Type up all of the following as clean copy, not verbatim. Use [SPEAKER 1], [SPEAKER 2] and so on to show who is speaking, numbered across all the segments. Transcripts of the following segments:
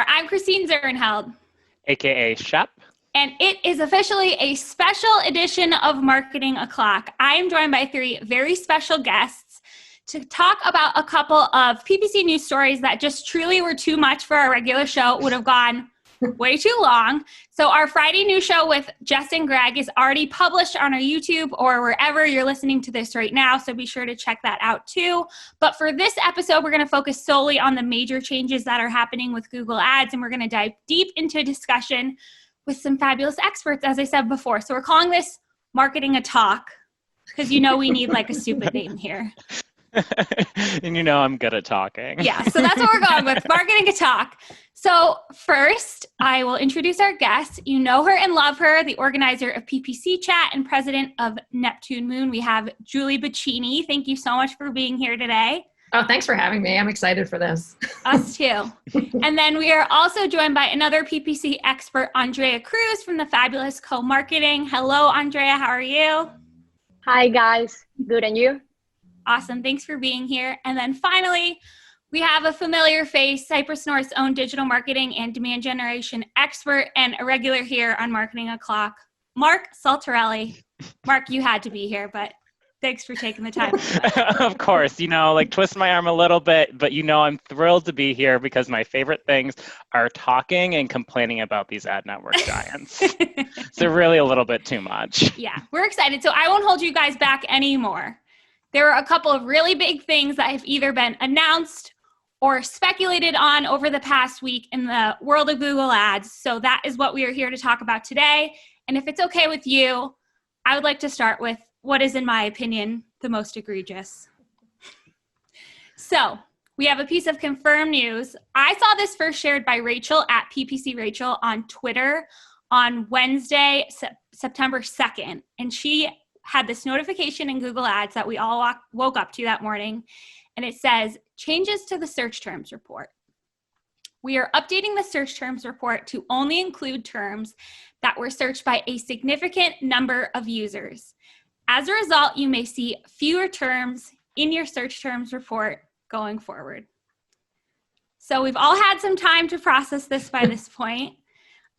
[SPEAKER 1] there. I'm Christine Zirnheld.
[SPEAKER 2] AKA Shep.
[SPEAKER 1] And it is officially a special edition of Marketing O'Clock. I am joined by three very special guests to talk about a couple of PPC news stories that just truly were too much for our regular show. It would have gone way too long. So our Friday news show with Jess and Greg is already published on our YouTube or wherever you're listening to this right now. So be sure to check that out too. But for this episode, we're going to focus solely on the major changes that are happening with Google Ads. And we're going to dive deep into a discussion with some fabulous experts, as I said before. So we're calling this Marketing a Talk because you know we need like a stupid name here.
[SPEAKER 2] And you know I'm good at talking.
[SPEAKER 1] Yeah, so that's what we're going with, Marketing a Talk. So first, I will introduce our guest. You know her and love her, the organizer of ppcchat and president of Neptune Moon. We have Julie Bacchini. Thank you so much for being here today.
[SPEAKER 3] Oh, thanks for having me. I'm excited for this.
[SPEAKER 1] Us too. And then we are also joined by another PPC expert, Andrea Cruz from the fabulous KoMarketing. Hello, Andrea. How are you?
[SPEAKER 4] Hi, guys. Good, and you?
[SPEAKER 1] Awesome. Thanks for being here. And then finally, we have a familiar face, Cypress North's own digital marketing and demand generation expert and a regular here on Marketing O'Clock, Mark Saltarelli. Mark, you had to be here, but thanks for taking the time.
[SPEAKER 2] Of course, twist my arm a little bit, but I'm thrilled to be here because my favorite things are talking and complaining about these ad network giants. So really a little bit too much.
[SPEAKER 1] Yeah, we're excited. So I won't hold you guys back anymore. There are a couple of really big things that have either been announced or speculated on over the past week in the world of Google Ads. So that is what we are here to talk about today. And if it's okay with you, I would like to start with what is, in my opinion, the most egregious. So we have a piece of confirmed news. I saw this first shared by Rachel at PPC Rachel on Twitter on Wednesday, September 2nd. And she had this notification in Google Ads that we all woke up to that morning. And it says, changes to the search terms report. We are updating the search terms report to only include terms that were searched by a significant number of users. As a result, you may see fewer terms in your search terms report going forward. So we've all had some time to process this by this point.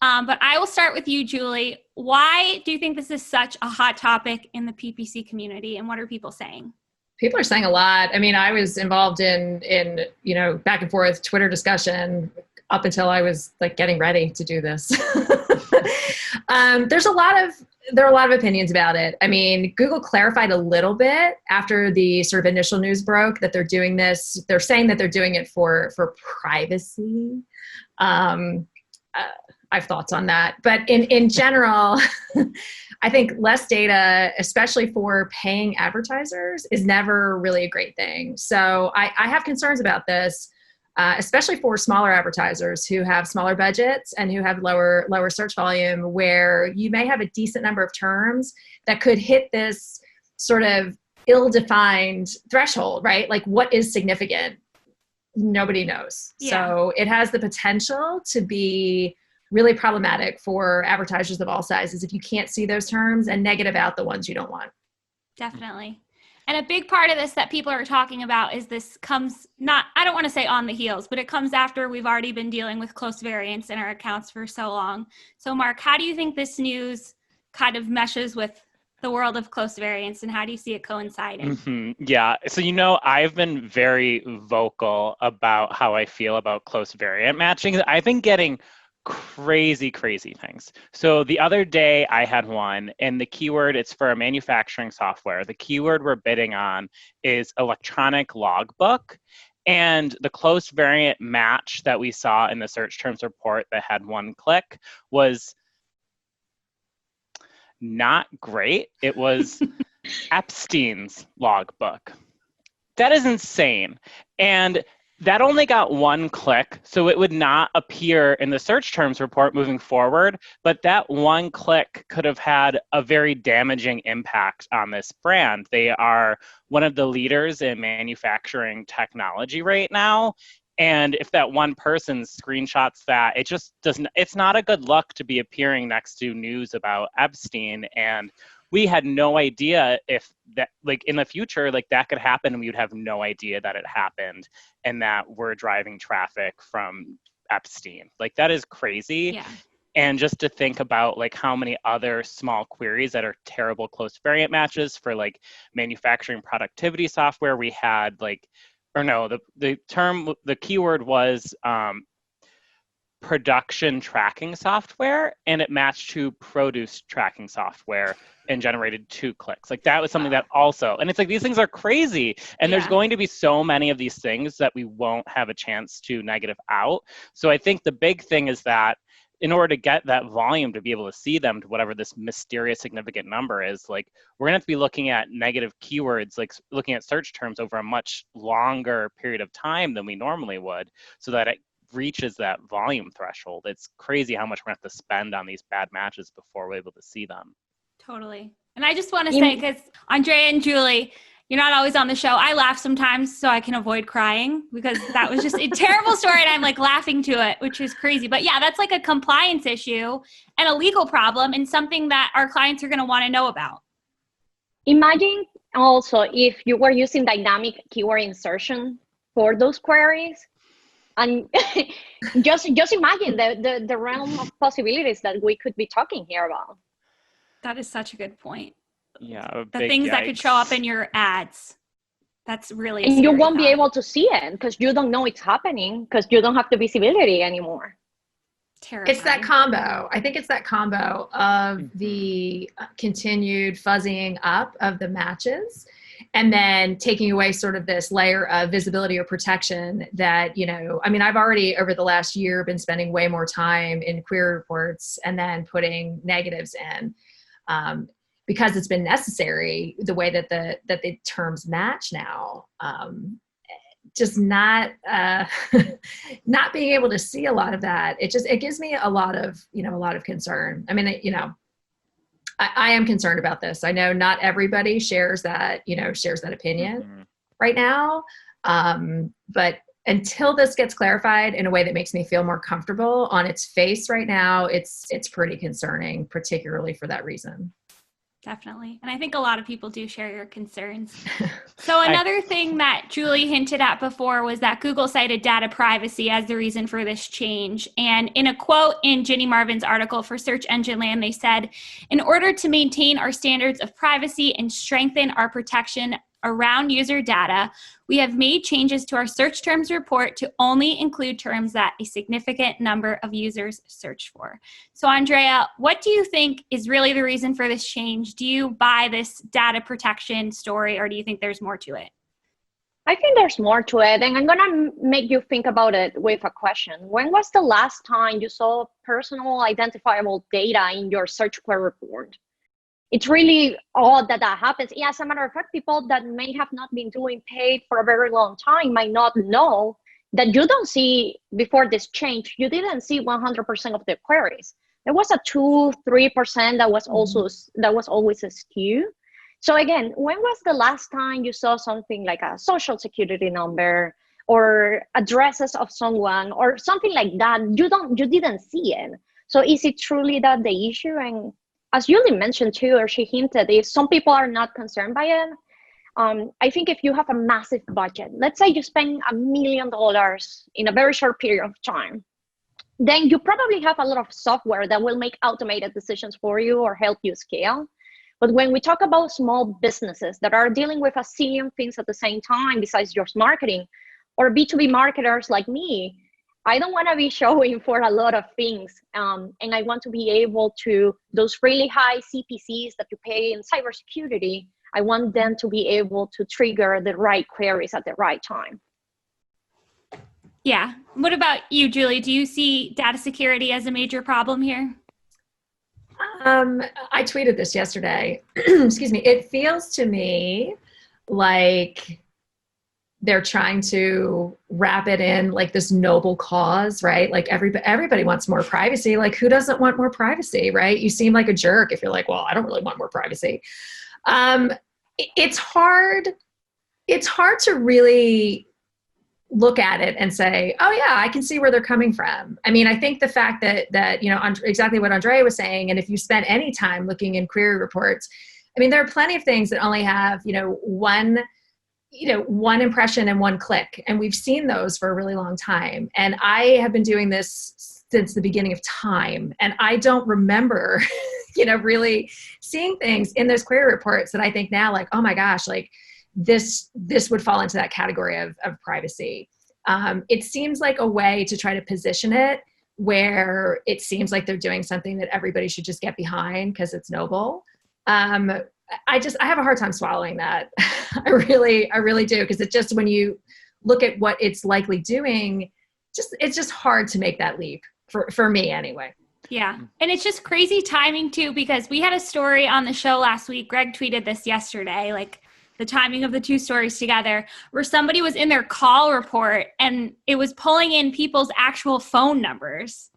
[SPEAKER 1] But I will start with you, Julie. Why do you think this is such a hot topic in the PPC community, and what are people saying?
[SPEAKER 3] People are saying a lot. I mean, I was involved in back and forth Twitter discussion up until I was getting ready to do this. There are a lot of opinions about it. I mean, Google clarified a little bit after the sort of initial news broke that they're doing this. They're saying that they're doing it for privacy. I have thoughts on that. But in general, I think less data, especially for paying advertisers, is never really a great thing. So I have concerns about this, especially for smaller advertisers who have smaller budgets and who have lower search volume, where you may have a decent number of terms that could hit this sort of ill-defined threshold, right? Like, what is significant? Nobody knows. Yeah. So it has the potential to be really problematic for advertisers of all sizes if you can't see those terms and negative out the ones you don't want.
[SPEAKER 1] Definitely. And a big part of this that people are talking about is this comes I don't want to say on the heels, but it comes after we've already been dealing with close variants in our accounts for so long. So Mark, how do you think this news kind of meshes with the world of close variants, and how do you see it coinciding?
[SPEAKER 2] Mm-hmm. Yeah. So, I've been very vocal about how I feel about close variant matching. I've been getting crazy things. So the other day I had one, and the keyword, it's for a manufacturing software. The keyword we're bidding on is electronic logbook. And the close variant match that we saw in the search terms report that had one click was not great. It was Epstein's logbook. That is insane. And that only got one click, so it would not appear in the search terms report moving forward, but that one click could have had a very damaging impact on this brand. They are one of the leaders in manufacturing technology right now, and if that one person screenshots that, it just doesn't, it's not a good look to be appearing next to news about Epstein. And we had no idea if that, in the future, that could happen, and we would have no idea that it happened and that we're driving traffic from Epstein. Like, that is crazy.
[SPEAKER 1] Yeah.
[SPEAKER 2] And just to think about like how many other small queries that are terrible close variant matches for like manufacturing productivity software, we had like, or no, the keyword was production tracking software, and it matched to produce tracking software and generated 2 clicks. Like, that was something that also, and it's like, these things are crazy. And there's going to be so many of these things that we won't have a chance to negative out. So I think the big thing is that in order to get that volume to be able to see them to whatever this mysterious significant number is, like, we're gonna have to be looking at negative keywords, like looking at search terms over a much longer period of time than we normally would, so that it reaches that volume threshold. It's crazy how much we're gonna have to spend on these bad matches before we're able to see them.
[SPEAKER 1] Totally. And I just want to say, because Andrea and Julie, you're not always on the show. I laugh sometimes so I can avoid crying, because that was just a terrible story and I'm like laughing to it, which is crazy. But yeah, that's like a compliance issue and a legal problem, and something that our clients are going to want to know about.
[SPEAKER 4] Imagine also if you were using dynamic keyword insertion for those queries, and just imagine the realm of possibilities that we could be talking here about.
[SPEAKER 1] That is such a good point.
[SPEAKER 2] Yeah,
[SPEAKER 1] The things that could show up in your ads. That's really
[SPEAKER 4] And you won't be
[SPEAKER 1] thought.
[SPEAKER 4] able to see it because you don't know it's happening, because you don't have the visibility anymore.
[SPEAKER 1] Terrifying.
[SPEAKER 3] It's that combo. I think it's that combo of the continued fuzzying up of the matches, and then taking away sort of this layer of visibility or protection that, you know, I mean, I've already over the last year been spending way more time in query reports and then putting negatives in. Because it's been necessary, the way that the terms match now, just not not being able to see a lot of that. It gives me a lot of concern. I mean, I am concerned about this. I know not everybody shares that opinion right now, but until this gets clarified in a way that makes me feel more comfortable on its face right now, it's pretty concerning, particularly for that reason.
[SPEAKER 1] Definitely. And I think a lot of people do share your concerns. So another thing that Julie hinted at before was that Google cited data privacy as the reason for this change. And in a quote in Ginny Marvin's article for Search Engine Land, they said, "In order to maintain our standards of privacy and strengthen our protection around user data, we have made changes to our search terms report to only include terms that a significant number of users search for." So Andrea, what do you think is really the reason for this change? Do you buy this data protection story, or do you think there's more to it?
[SPEAKER 4] I think there's more to it, and I'm gonna make you think about it with a question. When was the last time you saw personal identifiable data in your search query report? It's really odd that happens. Yeah, as a matter of fact, people that may have not been doing paid for a very long time might not know that you don't see, before this change, you didn't see 100% of the queries. There was a 2-3% that was always askew. So again, when was the last time you saw something like a social security number or addresses of someone or something like that? You didn't see it. So is it truly that the issue? And as Julie mentioned too, or she hinted, if some people are not concerned by it, I think if you have a massive budget, let's say you spend $1 million in a very short period of time, then you probably have a lot of software that will make automated decisions for you or help you scale. But when we talk about small businesses that are dealing with a zillion things at the same time besides just marketing, or B2B marketers like me, I don't want to be showing for a lot of things. And I want to be able to, those really high CPCs that you pay in cybersecurity, I want them to be able to trigger the right queries at the right time.
[SPEAKER 1] Yeah. What about you, Julie? Do you see data security as a major problem here?
[SPEAKER 3] I tweeted this yesterday. Excuse me. It feels to me like they're trying to wrap it in like this noble cause, right? Like everybody wants more privacy. Like, who doesn't want more privacy, right? You seem like a jerk if you're like, well, I don't really want more privacy. It's hard to really look at it and say, oh yeah, I can see where they're coming from. I mean, I think the fact that exactly what Andrea was saying, and if you spend any time looking in query reports, I mean, there are plenty of things that only have, one one impression and one click. And we've seen those for a really long time. And I have been doing this since the beginning of time. And I don't remember, really seeing things in those query reports that I think now, like, oh my gosh, like this would fall into that category of privacy. It seems like a way to try to position it where it seems like they're doing something that everybody should just get behind because it's noble. I have a hard time swallowing that. I really do. Because it just, when you look at what it's likely doing, it's just hard to make that leap for me anyway.
[SPEAKER 1] Yeah. And it's just crazy timing too, because we had a story on the show last week. Greg tweeted this yesterday, like the timing of the two stories together, where somebody was in their call report and it was pulling in people's actual phone numbers.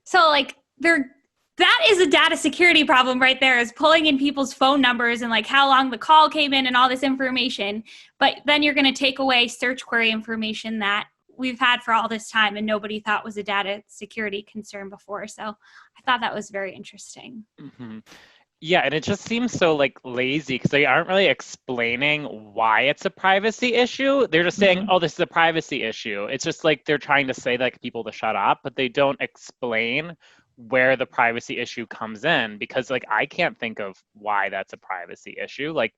[SPEAKER 1] So like that is a data security problem right there, is pulling in people's phone numbers and like how long the call came in and all this information. But then you're going to take away search query information that we've had for all this time and nobody thought was a data security concern before. So I thought that was very interesting.
[SPEAKER 2] Mm-hmm. Yeah, and it just seems so like lazy because they aren't really explaining why it's a privacy issue. They're just saying, oh, this is a privacy issue. It's just like they're trying to say like people to shut up, but they don't explain where the privacy issue comes in, because like I can't think of why that's a privacy issue. Like,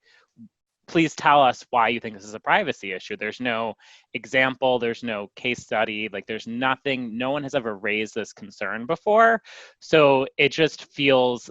[SPEAKER 2] please tell us why you think this is a privacy issue. There's no example, there's no case study, like there's nothing, no one has ever raised this concern before. So it just feels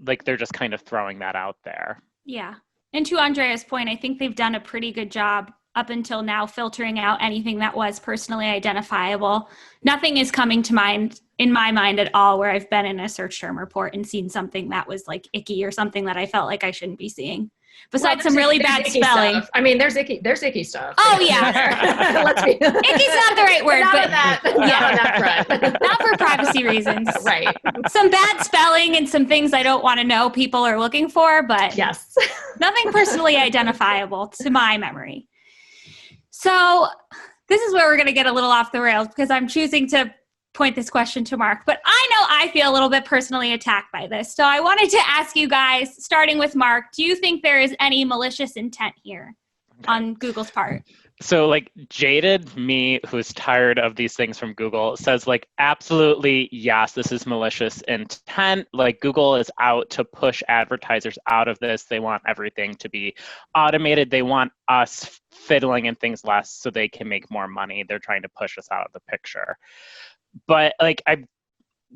[SPEAKER 2] like they're just kind of throwing that out there.
[SPEAKER 1] Yeah. And to Andrea's point, I think they've done a pretty good job up until now filtering out anything that was personally identifiable. Nothing is coming to mind in my mind at all where I've been in a search term report and seen something that was like icky or something that I felt like I shouldn't be seeing. Besides some really bad spelling.
[SPEAKER 3] Stuff. I mean, there's icky stuff.
[SPEAKER 1] Oh yeah.
[SPEAKER 3] Let's be
[SPEAKER 1] icky's not the right word,
[SPEAKER 3] but not on that front.
[SPEAKER 1] Not for privacy reasons.
[SPEAKER 3] Right.
[SPEAKER 1] Some bad spelling and some things I don't want to know people are looking for, but
[SPEAKER 3] yes.
[SPEAKER 1] Nothing personally identifiable to my memory. So this is where we're going to get a little off the rails because I'm choosing to point this question to Mark, but I know I feel a little bit personally attacked by this. So I wanted to ask you guys, starting with Mark, do you think there is any malicious intent here on Google's part?
[SPEAKER 2] So like jaded me, who's tired of these things from Google, says like, absolutely, yes, this is malicious intent. Like Google is out to push advertisers out of this. They want everything to be automated. They want us fiddling in things less so they can make more money. They're trying to push us out of the picture. But like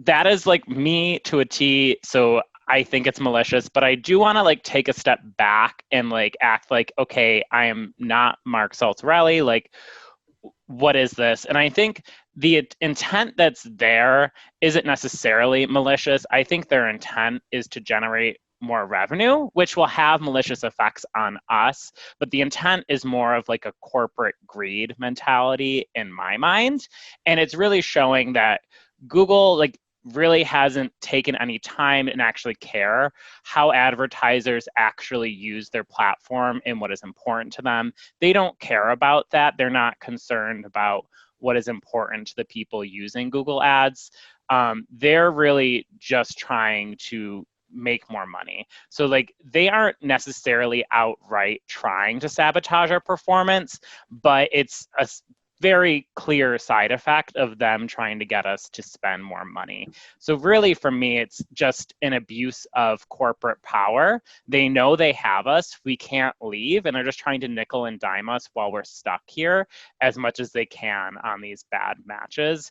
[SPEAKER 2] that is like me to a T. So I think it's malicious, but I do want to like take a step back and like act like, okay, I am not Mark Saltarelli. Like, what is this? And I think the intent that's there isn't necessarily malicious. I think their intent is to generate more revenue, which will have malicious effects on us. But the intent is more of like a corporate greed mentality in my mind. And it's really showing that Google like really hasn't taken any time and actually care how advertisers actually use their platform and what is important to them. They don't care about that. They're not concerned about what is important to the people using Google Ads. They're really just trying to make more money. So like they aren't necessarily outright trying to sabotage our performance, but it's a very clear side effect of them trying to get us to spend more money. So really for me, it's just an abuse of corporate power. They know they have us, we can't leave, and they're just trying to nickel and dime us while we're stuck here as much as they can on these bad matches.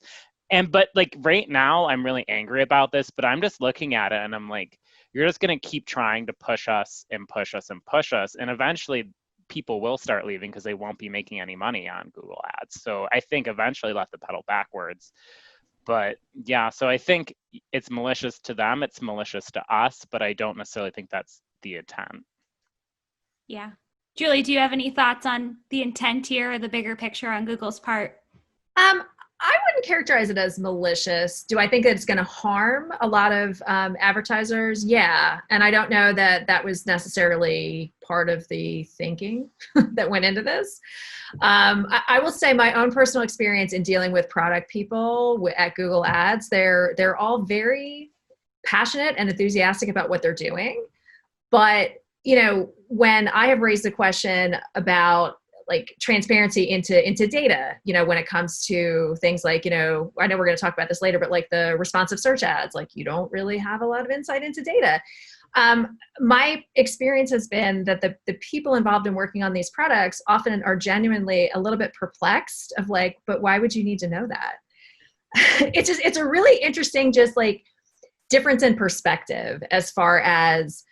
[SPEAKER 2] But like right now, I'm really angry about this, but I'm just looking at it and I'm like, you're just gonna keep trying to push us and push us and push us. And eventually people will start leaving because they won't be making any money on Google Ads. So I think eventually they'll have to pedal backwards. But yeah, so I think it's malicious to them, it's malicious to us, but I don't necessarily think that's the intent.
[SPEAKER 1] Yeah. Julie, do you have any thoughts on the intent here or the bigger picture on Google's part?
[SPEAKER 3] I wouldn't characterize it as malicious. Do I think that it's going to harm a lot of advertisers? Yeah. And I don't know that that was necessarily part of the thinking that went into this. I will say my own personal experience in dealing with product people at Google Ads, they're all very passionate and enthusiastic about what they're doing. But when I have raised the question about like transparency into data, when it comes to things like, I know we're going to talk about this later, but like the responsive search ads, like you don't really have a lot of insight into data. My experience has been that the people involved in working on these products often are genuinely a little bit perplexed of like, but why would you need to know that? It's a really interesting, just like difference in perspective as far as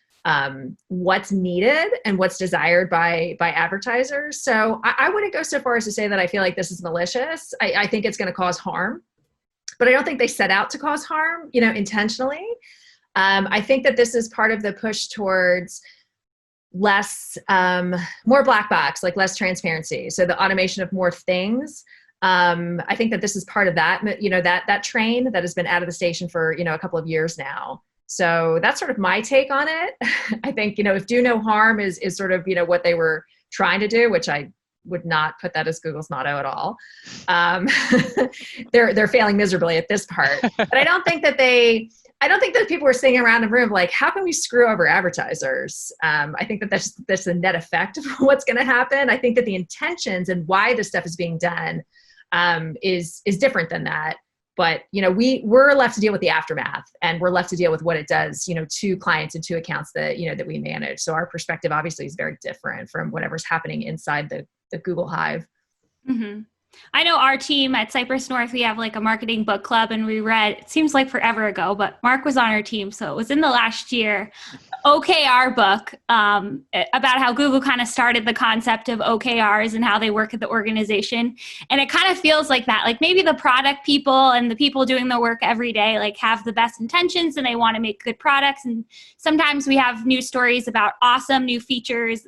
[SPEAKER 3] what's needed and what's desired by advertisers. So I wouldn't go so far as to say that I feel like this is malicious. I think it's going to cause harm, but I don't think they set out to cause harm, intentionally. I think that this is part of the push towards less, more black box, like less transparency. So the automation of more things. I think that this is part of that, that train that has been out of the station for, a couple of years now. So that's sort of my take on it. I think, if do no harm is sort of, what they were trying to do, which I would not put that as Google's motto at all. They're failing miserably at this part, but I don't think that people were sitting around the room like, how can we screw over advertisers? I think that that's the net effect of what's going to happen. I think that the intentions and why this stuff is being done is different than that. But, we're left to deal with the aftermath, and we're left to deal with what it does, to clients and to accounts that, that we manage. So our perspective obviously is very different from whatever's happening inside the Google Hive.
[SPEAKER 1] Mm-hmm. I know our team at Cypress North, we have like a marketing book club, and we read, it seems like forever ago, but Mark was on our team. So it was in the last year, OKR book, about how Google kind of started the concept of OKRs and how they work at the organization. And it kind of feels like that, like maybe the product people and the people doing the work every day, like have the best intentions and they want to make good products. And sometimes we have news stories about awesome new features.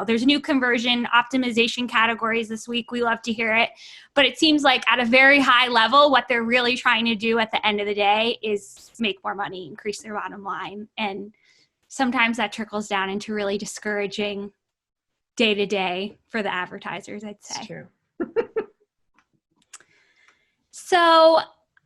[SPEAKER 1] There's new conversion optimization categories this week. We love to hear it. But it seems like at a very high level, what they're really trying to do at the end of the day is make more money, increase their bottom line. And sometimes that trickles down into really discouraging day to day for the advertisers, I'd say.
[SPEAKER 3] It's true.
[SPEAKER 1] So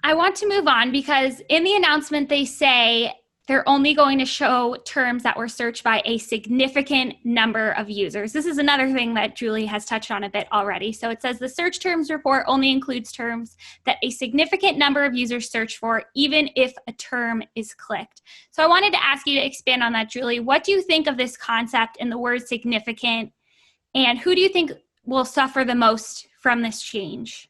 [SPEAKER 1] I want to move on because in the announcement, they say they're only going to show terms that were searched by a significant number of users. This is another thing that Julie has touched on a bit already. So it says the search terms report only includes terms that a significant number of users search for, even if a term is clicked. So I wanted to ask you to expand on that, Julie. What do you think of this concept and the word significant? And who do you think will suffer the most from this change?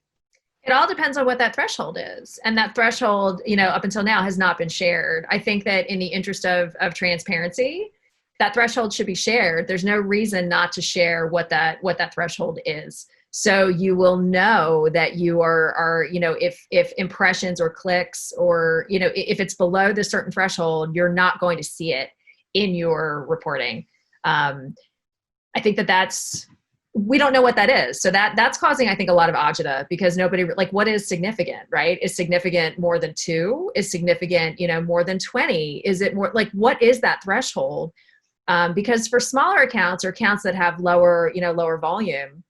[SPEAKER 3] It all depends on what that threshold is. And that threshold, up until now has not been shared. I think that in the interest of transparency, that threshold should be shared. There's no reason not to share what that threshold is. So you will know that you are if impressions or clicks or, if it's below the certain threshold, you're not going to see it in your reporting. I think we don't know what that is. So that's causing, I think, a lot of agita because nobody, like, what is significant, right? Is significant more than 2? Is significant, more than 20? Is it more, like, what is that threshold? Because for smaller accounts or accounts that have lower volume,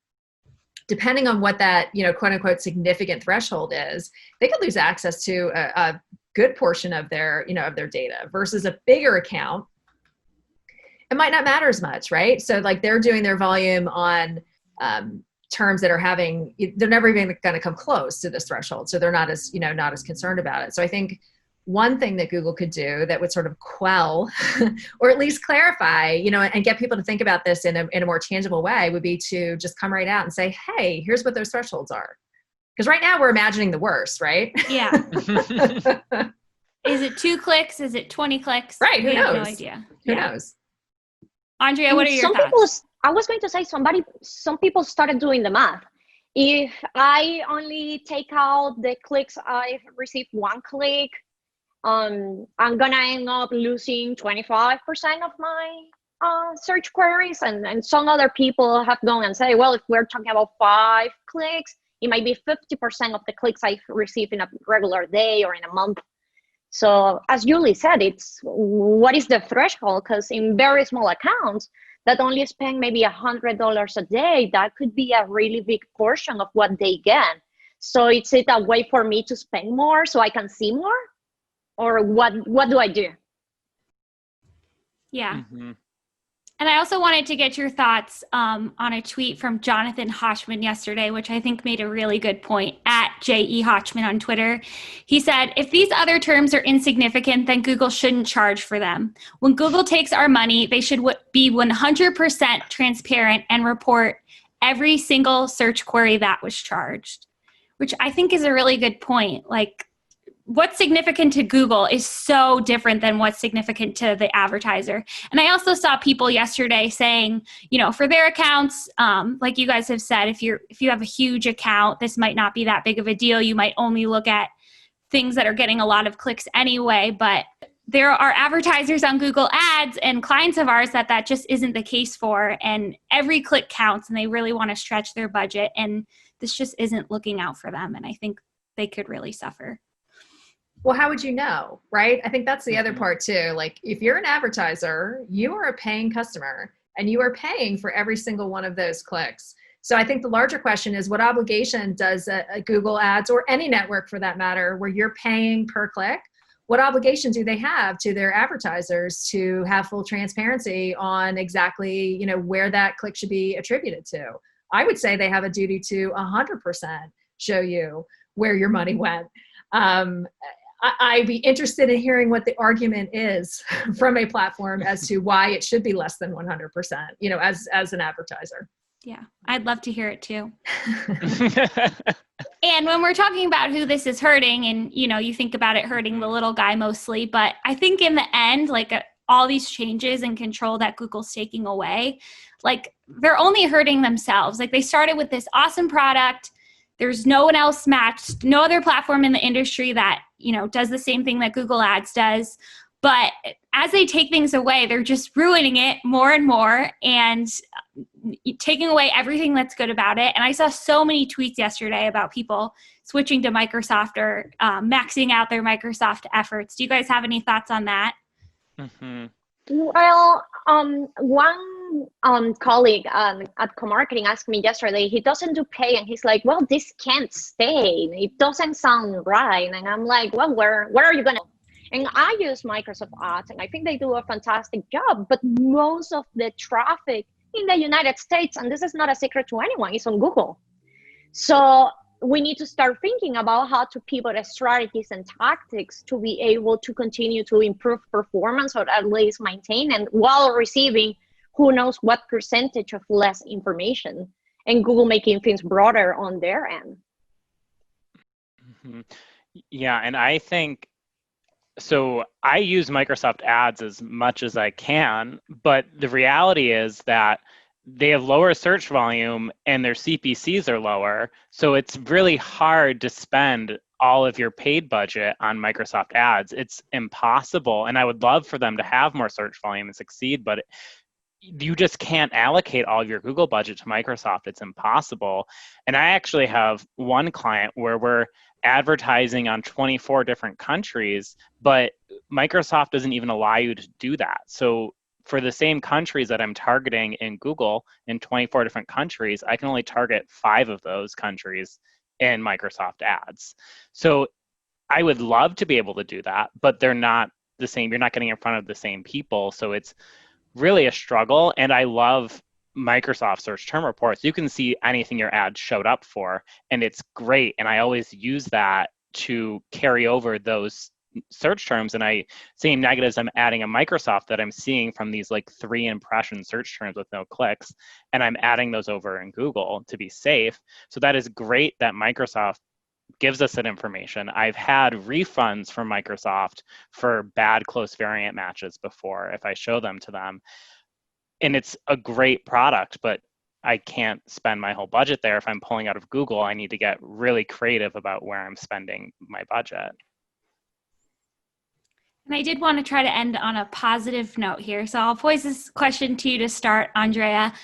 [SPEAKER 3] depending on what that, quote unquote, significant threshold is, they could lose access to a good portion of their data versus a bigger account. It might not matter as much, right? So like they're doing their volume on terms that they're never even going to come close to this threshold. So they're not as concerned about it. So I think one thing that Google could do that would sort of quell or at least clarify, and get people to think about this in a more tangible way would be to just come right out and say, hey, here's what those thresholds are. Because right now we're imagining the worst, right?
[SPEAKER 1] Yeah. Is it 2 clicks? Is it 20 clicks?
[SPEAKER 3] Right. Who knows?
[SPEAKER 1] No idea.
[SPEAKER 3] Who knows?
[SPEAKER 1] Andrea, what are your thoughts?
[SPEAKER 4] I was going to say some people started doing the math. If I only take out the clicks I've received 1 click, I'm going to end up losing 25% of my search queries. And some other people have gone and say, well, if we're talking about 5 clicks, it might be 50% of the clicks I receive in a regular day or in a month. So as Julie said, it's what is the threshold? Because in very small accounts that only spend maybe $100 a day, that could be a really big portion of what they get. So is it a way for me to spend more so I can see more? Or what do I do?
[SPEAKER 1] Yeah.
[SPEAKER 2] Mm-hmm.
[SPEAKER 1] And I also wanted to get your thoughts on a tweet from Jonathan Hochman yesterday, which I think made a really good point, at J.E. Hochman on Twitter. He said, if these other terms are insignificant, then Google shouldn't charge for them. When Google takes our money, they should be 100% transparent and report every single search query that was charged, which I think is a really good point. Like, what's significant to Google is so different than what's significant to the advertiser. And I also saw people yesterday saying, for their accounts, like you guys have said, if you have a huge account, this might not be that big of a deal. You might only look at things that are getting a lot of clicks anyway, but there are advertisers on Google Ads and clients of ours that just isn't the case for, and every click counts and they really want to stretch their budget, and this just isn't looking out for them, and I think they could really suffer.
[SPEAKER 3] Well, how would you know, right? I think that's the other part too. Like, if you're an advertiser, you are a paying customer and you are paying for every single one of those clicks. So I think the larger question is, what obligation does a Google Ads, or any network for that matter, where you're paying per click, what obligation do they have to their advertisers to have full transparency on exactly, where that click should be attributed to? I would say they have a duty to 100% show you where your money went. I'd be interested in hearing what the argument is from a platform as to why it should be less than 100%, as an advertiser.
[SPEAKER 1] Yeah, I'd love to hear it too. And when we're talking about who this is hurting, and, you think about it hurting the little guy mostly, but I think in the end, all these changes and control that Google's taking away, they're only hurting themselves. They started with this awesome product. There's no one else matched, no other platform in the industry that, does the same thing that Google Ads does. But as they take things away, they're just ruining it more and more and taking away everything that's good about it. And I saw so many tweets yesterday about people switching to Microsoft or maxing out their Microsoft efforts. Do you guys have any thoughts on that?
[SPEAKER 2] Mm-hmm.
[SPEAKER 4] Well, one colleague at KoMarketing asked me yesterday, he doesn't do pay, and he's like, well, this can't stay. It doesn't sound right. And I'm like, well, where are you going to? And I use Microsoft Ads, and I think they do a fantastic job. But most of the traffic in the United States, and this is not a secret to anyone, is on Google. So we need to start thinking about how to pivot strategies and tactics to be able to continue to improve performance, or at least maintain, and while receiving who knows what percentage of less information, and Google making things broader on their end.
[SPEAKER 2] Mm-hmm. Yeah, and I think, so I use Microsoft Ads as much as I can, but the reality is that they have lower search volume and their CPCs are lower. So it's really hard to spend all of your paid budget on Microsoft Ads. It's impossible. And I would love for them to have more search volume and succeed, but you just can't allocate all of your Google budget to Microsoft. It's impossible. And I actually have one client where we're advertising on 24 different countries, but Microsoft doesn't even allow you to do that. So for the same countries that I'm targeting in Google in 24 different countries, I can only target 5 of those countries in Microsoft Ads. So I would love to be able to do that, but they're not the same. You're not getting in front of the same people. So it's really a struggle. And I love Microsoft search term reports. You can see anything your ad showed up for, and it's great. And I always use that to carry over those search terms. And same negatives I'm adding in Microsoft that I'm seeing from these 3 impression search terms with no clicks, and I'm adding those over in Google to be safe. So that is great that Microsoft gives us that information. I've had refunds from Microsoft for bad close variant matches before if I show them to them. And it's a great product, but I can't spend my whole budget there. If I'm pulling out of Google, I need to get really creative about where I'm spending my budget.
[SPEAKER 1] And I did want to try to end on a positive note here. So I'll pose this question to you to start, Andrea.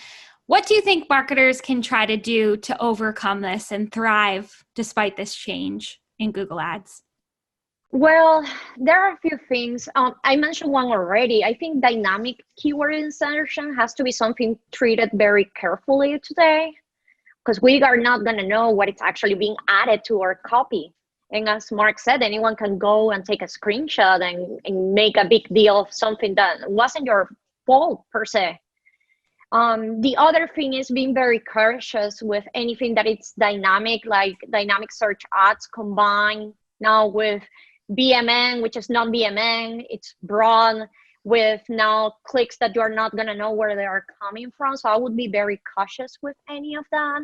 [SPEAKER 1] What do you think marketers can try to do to overcome this and thrive despite this change in Google Ads?
[SPEAKER 4] Well, there are a few things. I mentioned one already. I think dynamic keyword insertion has to be something treated very carefully today, because we are not going to know what is actually being added to our copy. And as Mark said, anyone can go and take a screenshot and make a big deal of something that wasn't your fault per se. The other thing is being very cautious with anything that it's dynamic, like dynamic search ads combined now with BMN, which is not BMN. It's broad with now clicks that you are not going to know where they are coming from. So I would be very cautious with any of that.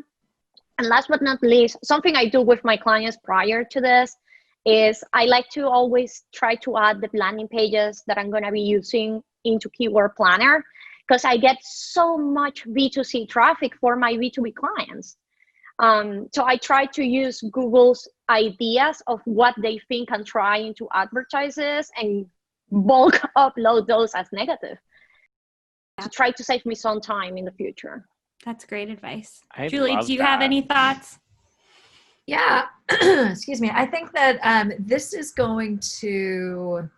[SPEAKER 4] And last but not least, something I do with my clients prior to this is I like to always try to add the landing pages that I'm going to be using into Keyword Planner, because I get so much B2C traffic for my B2B clients. So I try to use Google's ideas of what they think and try into advertisers and bulk upload those as negative to try to save me some time in the future.
[SPEAKER 1] That's great advice.
[SPEAKER 2] I
[SPEAKER 1] Julie,
[SPEAKER 2] love
[SPEAKER 1] do you
[SPEAKER 2] that.
[SPEAKER 1] have any thoughts?
[SPEAKER 3] Yeah, excuse me. I think that this is going to,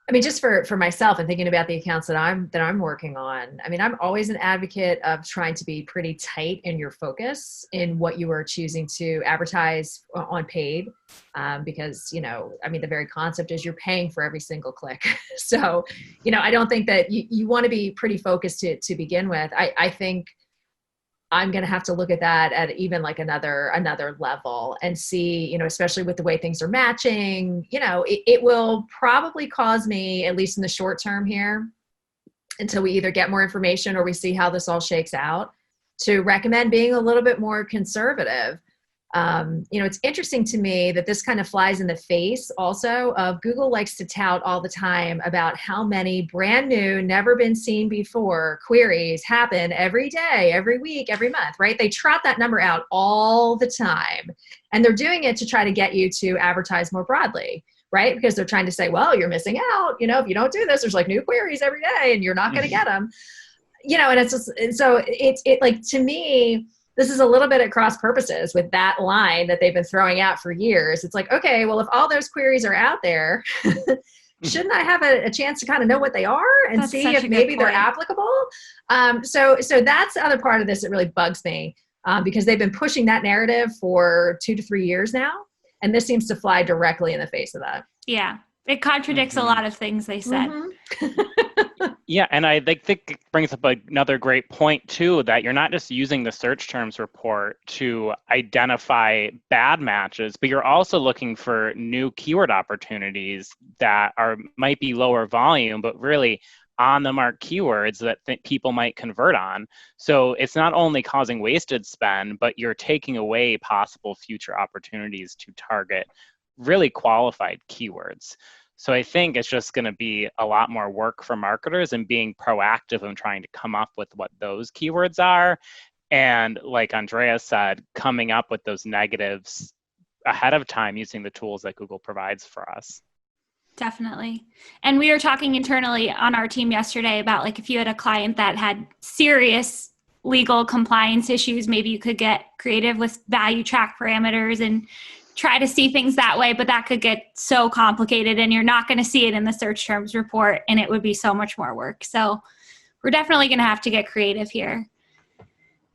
[SPEAKER 3] I mean, just for myself and thinking about the accounts that I'm working on, I mean, I'm always an advocate of trying to be pretty tight in your focus in what you are choosing to advertise on paid, because, you know, I mean, the very concept is you're paying for every single click. So, you know, I don't think that you want to be pretty focused to begin with. I think I'm going to have to look at that at even like another level and see, you know, especially with the way things are matching, you know, it will probably cause me, at least in the short term here, until we either get more information or we see how this all shakes out, to recommend being a little bit more conservative. You know, it's interesting to me that this kind of flies in the face also of Google likes to tout all the time about how many brand new, never been seen before queries happen every day, every week, every month, right? They trot that number out all the time. And they're doing it to try to get you to advertise more broadly, right? Because they're trying to say, well, you're missing out. You know, if you don't do this, there's like new queries every day and you're not going to get them. You know, and it's just, and so it like, to me, this is a little bit at cross purposes with that line that they've been throwing out for years. It's like, okay, well, if all those queries are out there, shouldn't I have a chance to kind of know what they are and
[SPEAKER 1] That's
[SPEAKER 3] see
[SPEAKER 1] such
[SPEAKER 3] if
[SPEAKER 1] a good
[SPEAKER 3] maybe they're
[SPEAKER 1] point.
[SPEAKER 3] applicable? So that's the other part of this that really bugs me, because they've been pushing that narrative for 2 to 3 years now. And this seems to fly directly in the face of that.
[SPEAKER 1] Yeah. It contradicts a lot of things they said.
[SPEAKER 2] Yeah, and I think it brings up another great point too, that you're not just using the search terms report to identify bad matches, but you're also looking for new keyword opportunities that might be lower volume, but really on the mark keywords that people might convert on. So it's not only causing wasted spend, but you're taking away possible future opportunities to target really qualified keywords. So I think it's just going to be a lot more work for marketers and being proactive in trying to come up with what those keywords are. And like Andrea said, coming up with those negatives ahead of time using the tools that Google provides for us.
[SPEAKER 1] Definitely. And we were talking internally on our team yesterday about, like, if you had a client that had serious legal compliance issues, maybe you could get creative with value track parameters and try to see things that way, but that could get so complicated and you're not going to see it in the search terms report and it would be so much more work. So we're definitely going to have to get creative here.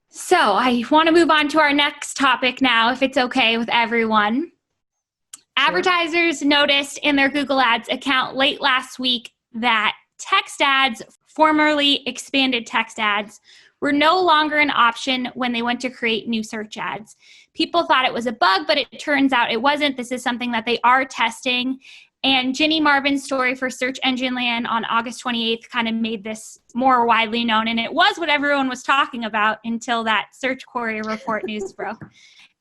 [SPEAKER 1] So I want to move on to our next topic now, if it's okay with everyone. Sure. Advertisers noticed in their Google Ads account late last week that text ads, formerly expanded text ads, were no longer an option when they went to create new search ads. People thought it was a bug, but it turns out it wasn't. This is something that they are testing. And Ginny Marvin's story for Search Engine Land on August 28th kind of made this more widely known. And it was what everyone was talking about until that Search Query report news broke.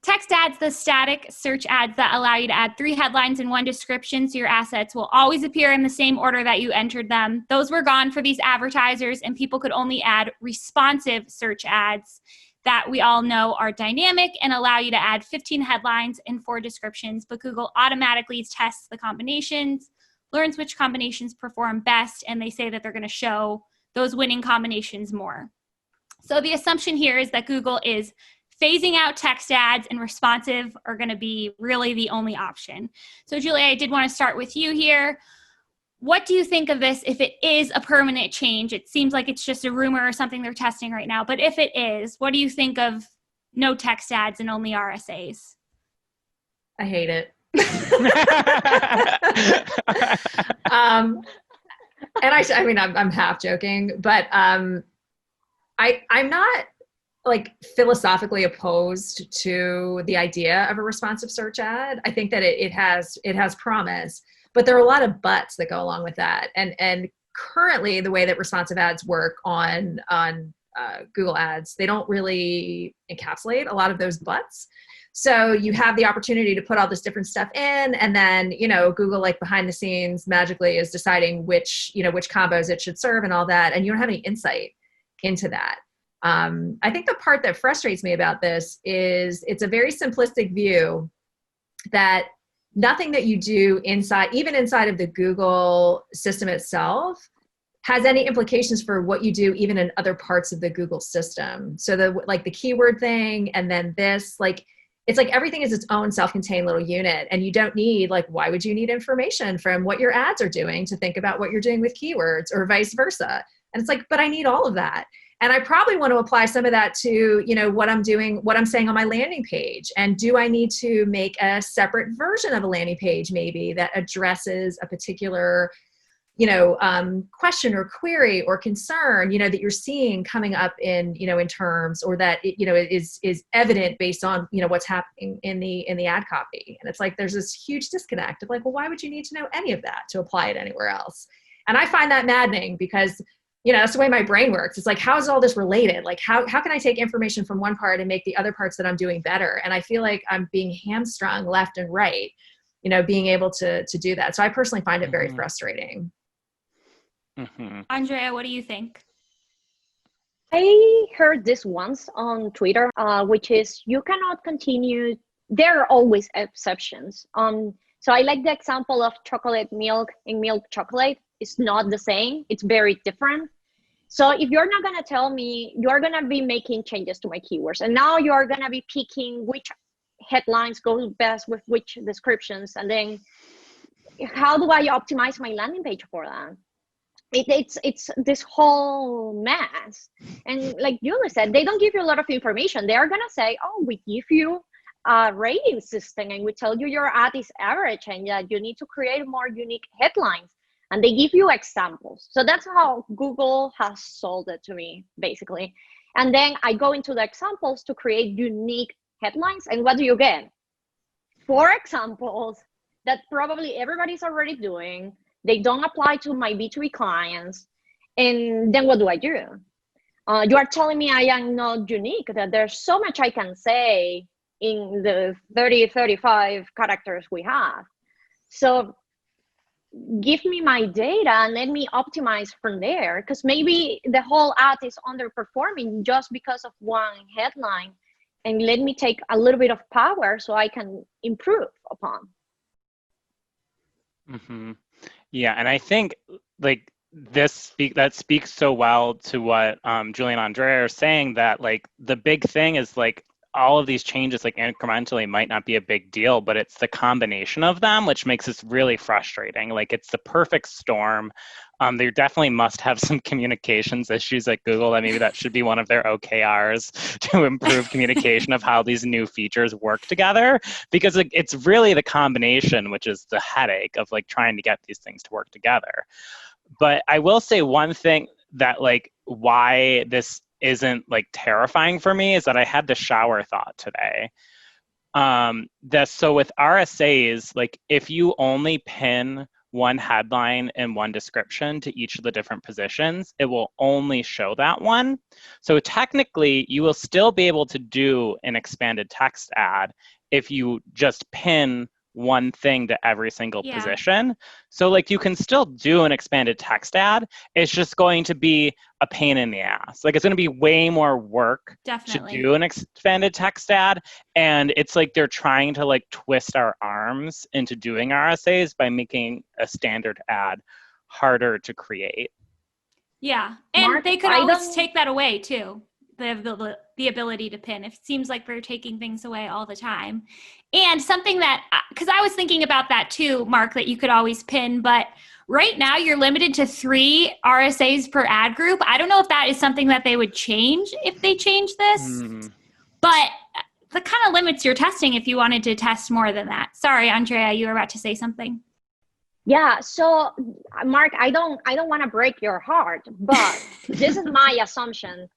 [SPEAKER 1] Text ads, the static search ads that allow you to add 3 headlines and 1 description so your assets will always appear in the same order that you entered them. Those were gone for these advertisers, and people could only add responsive search ads that we all know are dynamic and allow you to add 15 headlines and 4 descriptions, but Google automatically tests the combinations, learns which combinations perform best, and they say that they're going to show those winning combinations more. So the assumption here is that Google is phasing out text ads and responsive are going to be really the only option. So Julia, I did want to start with you here. What do you think of this if it is a permanent change? It seems like it's just a rumor or something they're testing right now, but if it is, what do you think of no text ads and only RSAs?
[SPEAKER 3] I hate it. And I mean, I'm half joking, but I'm not like philosophically opposed to the idea of a responsive search ad. I think that it has promise, but there are a lot of buts that go along with that. And currently the way that responsive ads work on Google Ads, they don't really encapsulate a lot of those buts. So you have the opportunity to put all this different stuff in, and then, Google, like behind the scenes, magically is deciding which combos it should serve and all that. And you don't have any insight into that. I think the part that frustrates me about this is it's a very simplistic view that nothing that you do even inside of the Google system itself, has any implications for what you do even in other parts of the Google system. So the keyword thing, and then this, it's like everything is its own self-contained little unit, and you don't need, why would you need information from what your ads are doing to think about what you're doing with keywords, or vice versa? And it's like, but I need all of that. And I probably want to apply some of that to, what I'm doing, what I'm saying on my landing page. And do I need to make a separate version of a landing page maybe that addresses a particular question or query or concern, that you're seeing coming up in terms, or that is evident based on what's happening in the ad copy. And it's like there's this huge disconnect of well, why would you need to know any of that to apply it anywhere else? And I find that maddening, because that's the way my brain works. It's like, how is all this related? How can I take information from one part and make the other parts that I'm doing better? And I feel like I'm being hamstrung left and right, being able to do that. So I personally find it very frustrating.
[SPEAKER 2] Mm-hmm.
[SPEAKER 1] Andrea, what do you think?
[SPEAKER 4] I heard this once on Twitter, which is you cannot continue. There are always exceptions. So I like the example of chocolate milk and milk chocolate. It's not the same. It's very different. So if you're not going to tell me, you're going to be making changes to my keywords, and now you're going to be picking which headlines go best with which descriptions, and then how do I optimize my landing page for that? It's this whole mess. And like Julie said, they don't give you a lot of information. They are going to say, oh, we give you a rating system, and we tell you your ad is average, and that you need to create more unique headlines. And they give you examples. So that's how Google has sold it to me, basically. And then I go into the examples to create unique headlines. And what do you get? 4 examples that probably everybody's already doing. They don't apply to my B2B clients. And then what do? You are telling me I am not unique, that there's so much I can say in the 30, 35 characters we have. So give me my data and let me optimize from there, because maybe the whole ad is underperforming just because of one headline, and let me take a little bit of power so I can improve upon.
[SPEAKER 2] Mm-hmm. Yeah, and I think that speaks so well to what Julie and Andrea are saying, that the big thing is all of these changes incrementally might not be a big deal, but it's the combination of them which makes this really frustrating. It's the perfect storm. They definitely must have some communications issues at Google, that maybe that should be one of their OKRs, to improve communication of how these new features work together, because it's really the combination which is the headache of trying to get these things to work together. But I will say one thing that why this isn't terrifying for me is that I had the shower thought today. So with RSAs, if you only pin one headline and one description to each of the different positions, it will only show that one. So technically, you will still be able to do an expanded text ad if you just pin one thing to every single position. So you can still do an expanded text ad. It's just going to be a pain in the ass. It's going to be way more work to do an expanded text ad. And it's they're trying to twist our arms into doing RSAs by making a standard ad harder to create.
[SPEAKER 1] Yeah. And
[SPEAKER 4] Mark,
[SPEAKER 1] they could always take that away too. The ability to pin. It seems like they're taking things away all the time. And something that, because I was thinking about that too, Mark, that you could always pin, but right now you're limited to 3 RSAs per ad group. I don't know if that is something that they would change if they change this, but that kind of limits your testing if you wanted to test more than that. Sorry, Andrea, you were about to say something.
[SPEAKER 4] Yeah, so Mark, I don't want to break your heart, but this is my assumption.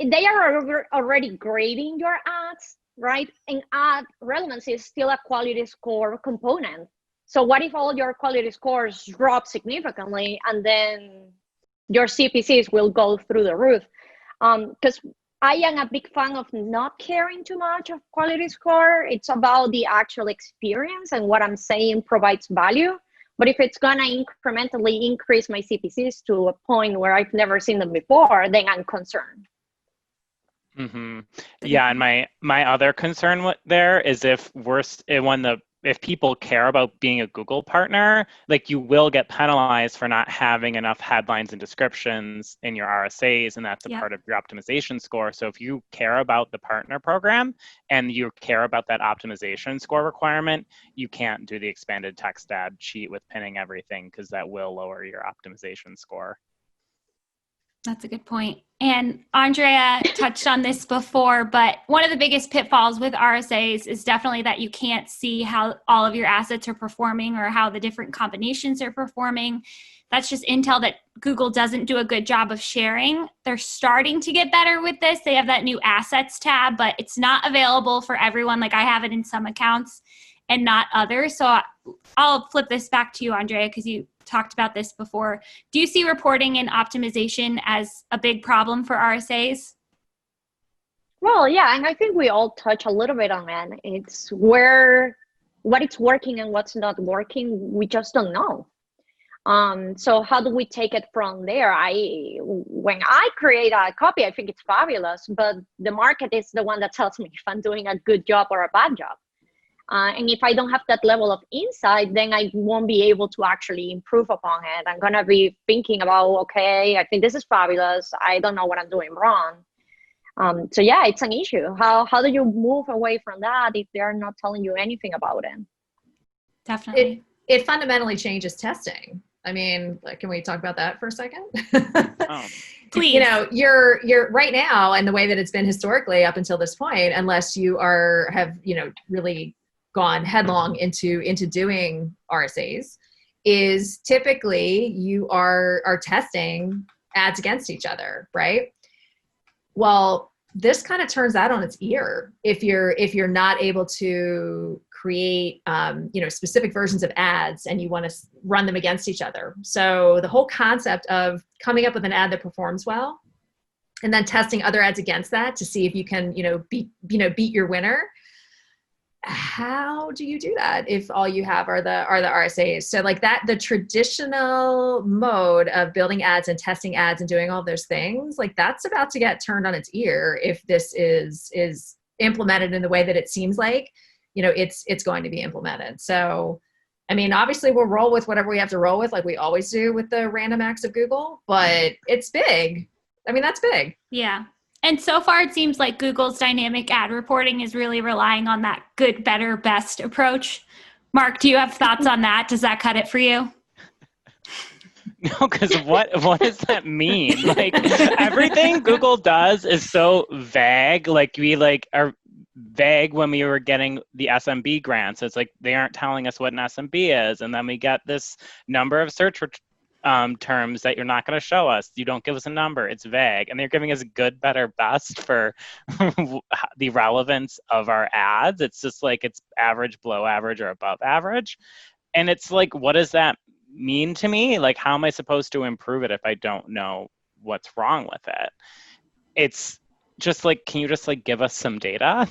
[SPEAKER 4] they are already grading your ads, right? And ad relevancy is still a quality score component. So what if all your quality scores drop significantly and then your CPCs will go through the roof? Because I am a big fan of not caring too much of quality score. It's about the actual experience and what I'm saying provides value. But if it's gonna incrementally increase my CPCs to a point where I've never seen them before, then I'm concerned.
[SPEAKER 2] Mm-hmm. Yeah, and my other concern there is if people care about being a Google partner, like you will get penalized for not having enough headlines and descriptions in your RSAs, and that's a part of your optimization score. So if you care about the partner program and you care about that optimization score requirement, you can't do the expanded text ad cheat with pinning everything, because that will lower your optimization score.
[SPEAKER 1] That's a good point. And Andrea touched on this before, but one of the biggest pitfalls with RSAs is definitely that you can't see how all of your assets are performing or how the different combinations are performing. That's just intel that Google doesn't do a good job of sharing. They're starting to get better with this. They have that new assets tab, but it's not available for everyone. Like I have it in some accounts and not others. So I'll flip this back to you, Andrea, because you talked about this before. Do you see reporting and optimization as a big problem for RSAs?
[SPEAKER 4] Well, yeah, and I think we all touch a little bit on it. It's where what it's working and what's not working, we just don't know. So how do we take it from there? When I create a copy, I think it's fabulous, but the market is the one that tells me if I'm doing a good job or a bad job. And if I don't have that level of insight, then I won't be able to actually improve upon it. I'm going to be thinking about, okay, I think this is fabulous. I don't know what I'm doing wrong. So yeah, it's an issue. How do you move away from that if they're not telling you anything about it?
[SPEAKER 1] Definitely.
[SPEAKER 3] It fundamentally changes testing. I mean, can we talk about that for a second?
[SPEAKER 1] Please.
[SPEAKER 3] You know, you're right now, and the way that it's been historically up until this point, unless you have really gone headlong into doing RSAs, is typically you are testing ads against each other, right? Well, this kind of turns that on its ear if you're not able to create specific versions of ads and you want to run them against each other. So the whole concept of coming up with an ad that performs well and then testing other ads against that to see if you can beat your winner. How do you do that if all you have are the RSAs? So like that, the traditional mode of building ads and testing ads and doing all those things, like that's about to get turned on its ear if this is implemented in the way that it seems like it's going to be implemented. So I mean, obviously we'll roll with whatever we have to roll with, like we always do with the random acts of Google, but it's big. I mean, that's big.
[SPEAKER 1] Yeah. And so far, it seems like Google's dynamic ad reporting is really relying on that good, better, best approach. Mark, do you have thoughts on that? Does that cut it for you?
[SPEAKER 2] No, because what does that mean? Like everything Google does is so vague. Like we are vague when we were getting the SMB grants. It's like they aren't telling us what an SMB is, and then we get this number of search terms that you're not going to show us. You don't give us a number. It's vague. And they're giving us good, better, best for the relevance of our ads. It's just like it's average, below average, or above average. And it's like, what does that mean to me? Like, how am I supposed to improve it if I don't know what's wrong with it? It's just like, can you just like give us some data,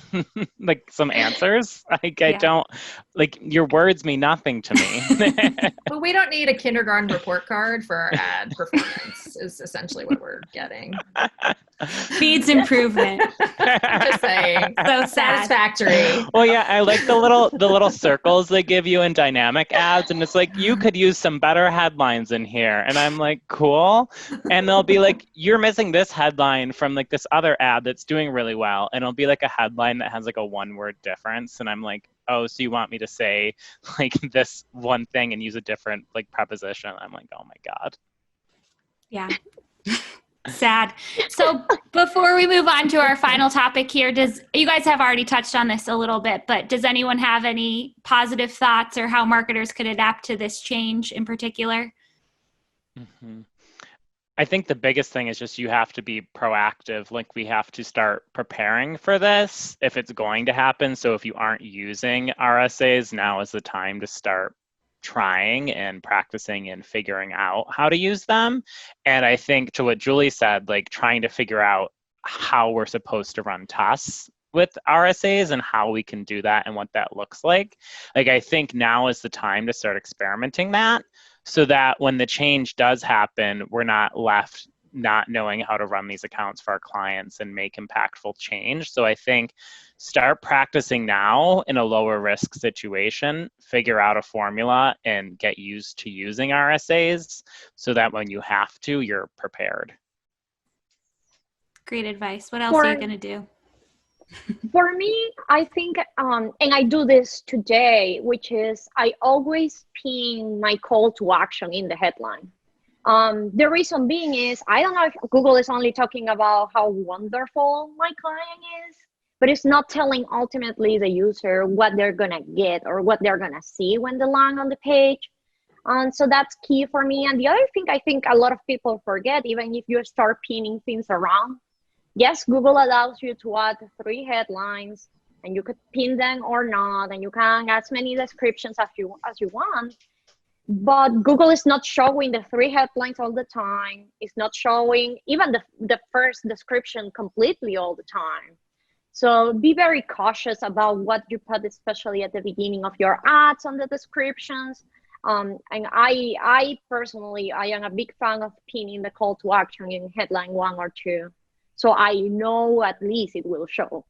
[SPEAKER 2] like some answers? Like I don't, like your words mean nothing to me.
[SPEAKER 3] Well, we don't need a kindergarten report card for our ad performance is essentially what we're getting.
[SPEAKER 1] Needs improvement.
[SPEAKER 3] I'm just saying.
[SPEAKER 1] So
[SPEAKER 3] satisfactory.
[SPEAKER 2] Well, yeah, I like the little circles they give you in dynamic ads, and it's like you could use some better headlines in here, and I'm like, cool. And they'll be like, you're missing this headline from like this other ad that's doing really well, and it'll be like a headline that has like a one-word difference, and I'm like, oh, so you want me to say like this one thing and use a different like preposition? I'm like, oh my God.
[SPEAKER 1] Yeah. Sad. So before we move on to our final topic here, you guys have already touched on this a little bit, but does anyone have any positive thoughts or how marketers could adapt to this change in particular?
[SPEAKER 2] Mm-hmm. I think the biggest thing is just you have to be proactive. Like we have to start preparing for this if it's going to happen. So if you aren't using RSAs, now is the time to start trying and practicing and figuring out how to use them. And I think to what Julie said, like trying to figure out how we're supposed to run tests with RSAs and how we can do that and what that looks like. Like I think now is the time to start experimenting that, so that when the change does happen, we're not left not knowing how to run these accounts for our clients and make impactful change. So I think start practicing now in a lower risk situation, figure out a formula and get used to using RSAs so that when you have to, you're prepared.
[SPEAKER 1] Great advice. What else are you going to do?
[SPEAKER 4] For me, I think, and I do this today, which is I always pin my call to action in the headline. The reason being is, I don't know if Google is only talking about how wonderful my client is, but it's not telling ultimately the user what they're going to get or what they're going to see when they land on the page. So that's key for me. And the other thing I think a lot of people forget, even if you start pinning things around, yes, Google allows you to add 3 headlines and you could pin them or not, and you can add as many descriptions as you want. But Google is not showing the 3 headlines all the time. It's not showing even the first description completely all the time. So be very cautious about what you put, especially at the beginning of your ads on the descriptions. And I personally, I am a big fan of pinning the call to action in headline 1 or 2. So I know at least it will show.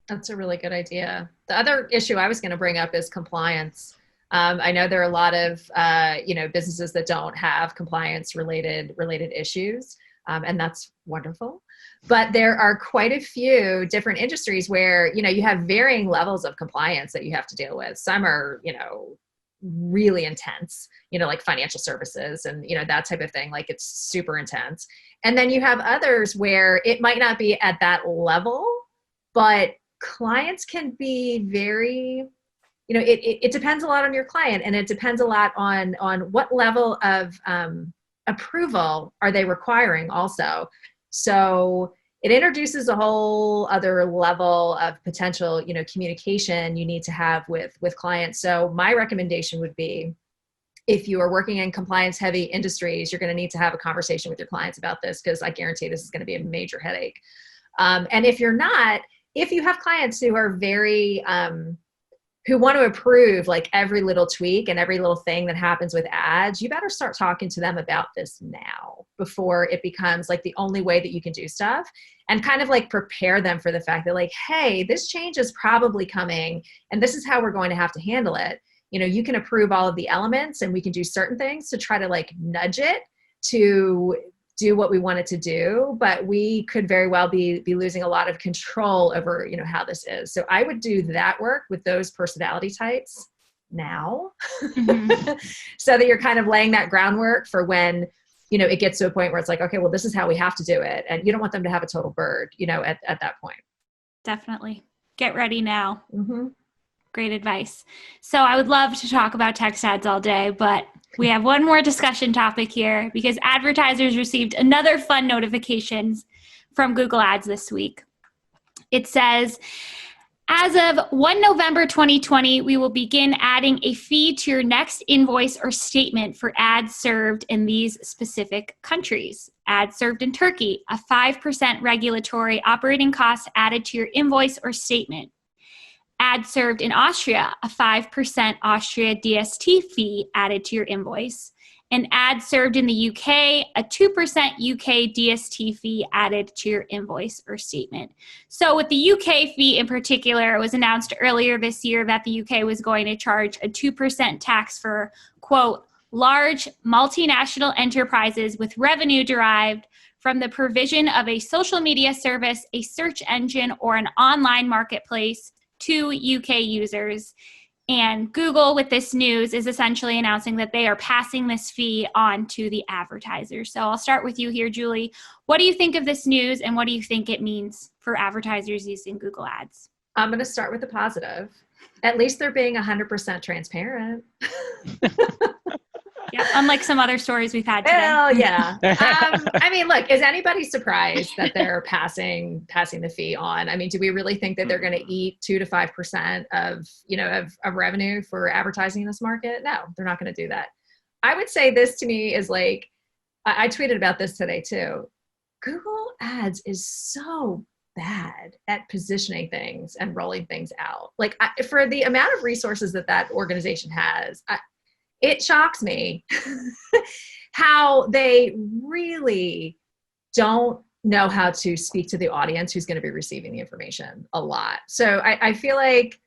[SPEAKER 3] That's a really good idea. The other issue I was going to bring up is compliance. I know there are a lot of businesses that don't have compliance related issues, and that's wonderful. But there are quite a few different industries where you have varying levels of compliance that you have to deal with. Some are really intense, like financial services and that type of thing. Like it's super intense. And then you have others where it might not be at that level, but clients can be very, it depends a lot on your client, and it depends a lot on what level of approval are they requiring also. So it introduces a whole other level of potential, communication you need to have with clients. So my recommendation would be, if you are working in compliance heavy industries, you're going to need to have a conversation with your clients about this, because I guarantee this is going to be a major headache. And if you're not, if you have clients who are very, who want to approve like every little tweak and every little thing that happens with ads, you better start talking to them about this now before it becomes like the only way that you can do stuff, and kind of like prepare them for the fact that like, hey, this change is probably coming and this is how we're going to have to handle it. You can approve all of the elements and we can do certain things to try to like nudge it to do what we want it to do, but we could very well be losing a lot of control over, how this is. So I would do that work with those personality types now, so that you're kind of laying that groundwork for when, it gets to a point where it's like, okay, well, this is how we have to do it. And you don't want them to have a total bird, at that point.
[SPEAKER 1] Definitely. Get ready now.
[SPEAKER 3] Mm-hmm.
[SPEAKER 1] Great advice. So I would love to talk about text ads all day, but we have one more discussion topic here because advertisers received another fun notifications from Google Ads this week. It says, as of 1 November 2020, we will begin adding a fee to your next invoice or statement for ads served in these specific countries. Ads served in Turkey, a 5% regulatory operating cost added to your invoice or statement. Ads served in Austria, a 5% Austria DST fee added to your invoice. And ads served in the UK, a 2% UK DST fee added to your invoice or statement. So with the UK fee in particular, it was announced earlier this year that the UK was going to charge a 2% tax for, quote, large multinational enterprises with revenue derived from the provision of a social media service, a search engine, or an online marketplace to UK users. And Google, with this news, is essentially announcing that they are passing this fee on to the advertisers. So I'll start with you here, Julie. What do you think of this news, and what do you think it means for advertisers using Google Ads?
[SPEAKER 3] I'm going to start with the positive. At least they're being 100% transparent.
[SPEAKER 1] Yeah, unlike some other stories we've had today.
[SPEAKER 3] Well, yeah. I mean, look, is anybody surprised that they're passing the fee on? I mean, do we really think that they're going to eat 2 to 5% of revenue for advertising in this market? No, they're not going to do that. I would say this to me is like, I tweeted about this today too. Google Ads is so bad at positioning things and rolling things out. Like for the amount of resources that organization has, it shocks me how they really don't know how to speak to the audience who's going to be receiving the information a lot. So I feel like,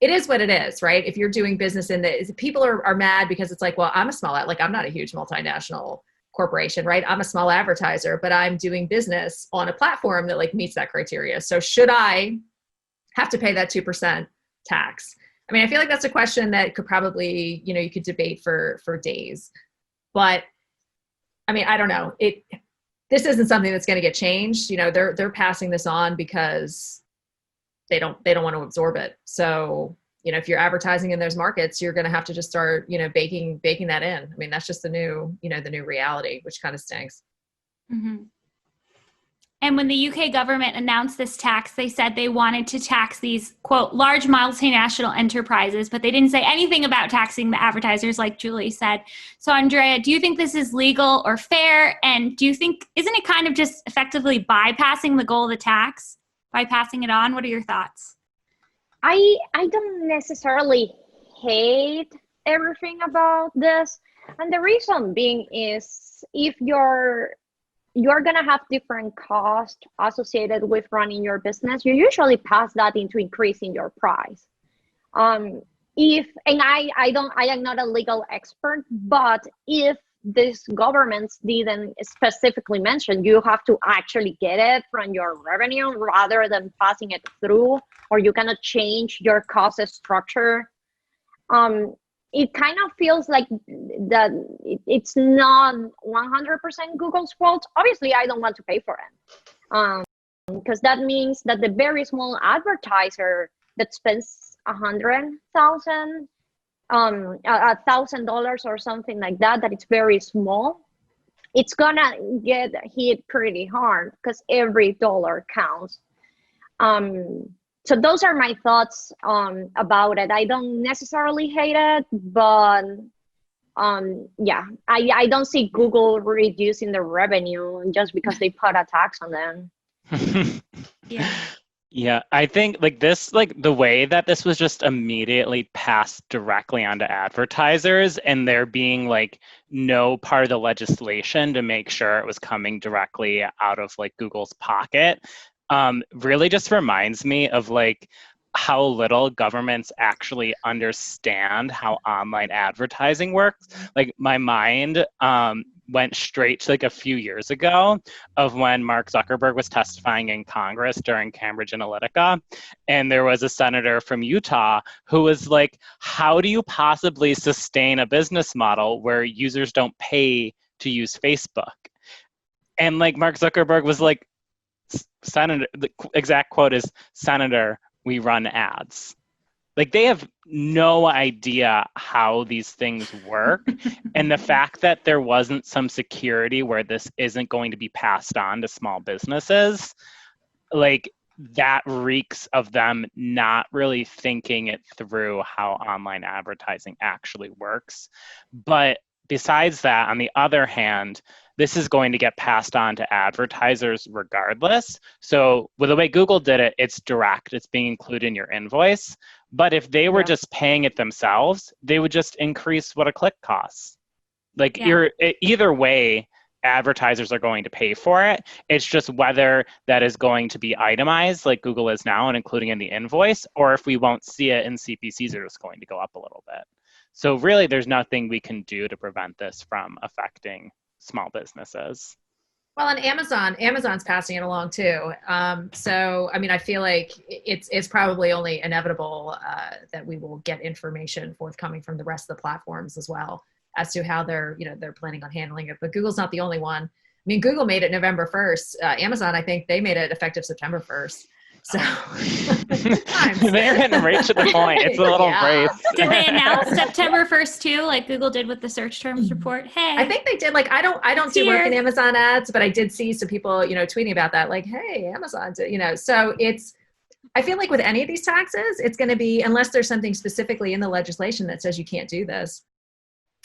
[SPEAKER 3] it is what it is, right? If you're doing business people are mad because it's like, well, I'm not a huge multinational corporation, right? I'm a small advertiser, but I'm doing business on a platform that like meets that criteria. So should I have to pay that 2% tax? I mean, I feel like that's a question that could probably, you could debate for days, but I mean, I don't know. This isn't something that's going to get changed. They're passing this on because they don't want to absorb it. So, if you're advertising in those markets, you're going to have to just start, baking that in. I mean, that's just the new reality, which kind of stinks.
[SPEAKER 1] Mm-hmm. And when the UK government announced this tax, they said they wanted to tax these, quote, large multinational enterprises, but they didn't say anything about taxing the advertisers, like Julie said. So, Andrea, do you think this is legal or fair? And isn't it kind of just effectively bypassing the goal of the tax by passing it on? What are your thoughts?
[SPEAKER 4] I don't necessarily hate everything about this. And the reason being is if you're going to have different costs associated with running your business, you usually pass that into increasing your price. I am not a legal expert, but if these governments didn't specifically mention, you have to actually get it from your revenue rather than passing it through, or you cannot change your cost structure. It kind of feels like that it's not 100% Google's fault. Obviously, I don't want to pay for it because that means that the very small advertiser that spends $100,000 or something like that it's very small, it's gonna get hit pretty hard because every dollar counts. So those are my thoughts about it. I don't necessarily hate it, but I don't see Google reducing the revenue just because they put a tax on them.
[SPEAKER 2] Yeah, I think the way that this was just immediately passed directly onto advertisers and there being no part of the legislation to make sure it was coming directly out of Google's pocket really just reminds me of how little governments actually understand how online advertising works. My mind went straight to a few years ago of when Mark Zuckerberg was testifying in Congress during Cambridge Analytica. And there was a senator from Utah who was like, how do you possibly sustain a business model where users don't pay to use Facebook? And Mark Zuckerberg was like, Senator, the exact quote is, Senator, we run ads. They have no idea how these things work. And the fact that there wasn't some security where this isn't going to be passed on to small businesses, that reeks of them not really thinking it through how online advertising actually works. But besides that, on the other hand, this is going to get passed on to advertisers regardless. So with the way Google did it, it's direct. It's being included in your invoice. But if they were just paying it themselves, they would just increase what a click costs. Either way, advertisers are going to pay for it. It's just whether that is going to be itemized like Google is now and including in the invoice, or if we won't see it and CPCs are just going to go up a little bit. So really, there's nothing we can do to prevent this from affecting small businesses.
[SPEAKER 3] Well, and Amazon's passing it along too. So, I mean, I feel like it's probably only inevitable that we will get information forthcoming from the rest of the platforms as well as to how they're planning on handling it. But Google's not the only one. I mean, Google made it November 1st. Amazon, I think they made it effective September 1st. So
[SPEAKER 2] they're getting right to the point. It's a little race.
[SPEAKER 1] Did they announce September 1st too, like Google did with the search terms report? Hey,
[SPEAKER 3] I think they did. Like, I don't do work in Amazon ads, but I did see some people, tweeting about that. Like, hey, Amazon, so I feel like with any of these taxes, it's going to be, unless there's something specifically in the legislation that says you can't do this.